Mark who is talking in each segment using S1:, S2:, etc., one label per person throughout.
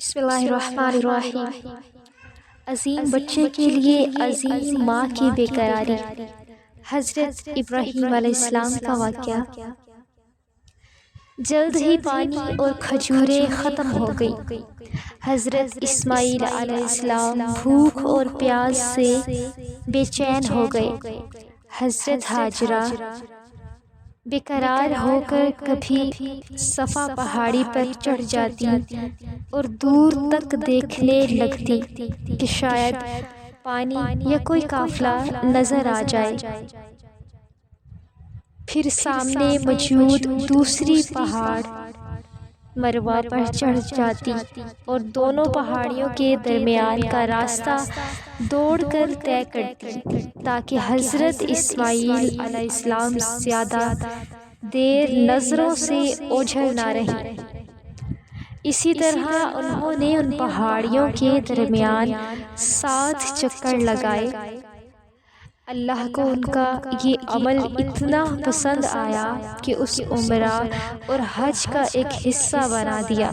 S1: بسم اللہ الرحمن الرحیم۔ عظیم بچے کے لیے عظیم ماں کی بے قراری۔ حضرت ابراہیم علیہ السلام کا واقعہ۔ جلد ہی پانی اور کھجوریں ختم ہو گئی۔ حضرت اسماعیل علیہ السلام بھوک اور پیاس سے بے چین ہو گئے۔ حضرت ہاجرہ بے قرار ہو کر کبھی صفا پہاڑی پر چڑھ جاتی اور دور تک دیکھنے لگتی کہ شاید پانی یا کوئی قافلہ نظر آ جائے۔ پھر سامنے موجود دوسری پہاڑ مروہ پر چڑھ جاتی اور دونوں پہاڑیوں کے درمیان کا راستہ دوڑ کر طے کرتی تاکہ حضرت اسماعیل علیہ السلام زیادہ دیر نظروں سے اوجھل نہ رہیں۔ اسی طرح انہوں نے ان پہاڑیوں کے درمیان 7 چکر لگائے۔ اللہ کو ان کا یہ عمل اتنا پسند آیا کہ اس عمرہ اور حج کا ایک حصہ بنا دیا۔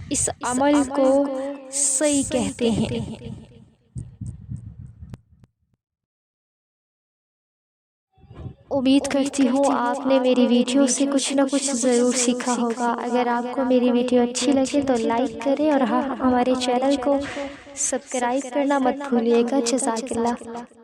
S1: اس عمل کو سعی کہتے ہیں۔ امید کرتی ہوں آپ نے میری ویڈیو سے کچھ نہ کچھ ضرور سیکھا ہوگا۔ اگر آپ کو میری ویڈیو اچھی لگے تو لائک کریں اور ہمارے چینل کو سبسکرائب کرنا مت بھولیے گا۔ جزاک اللہ۔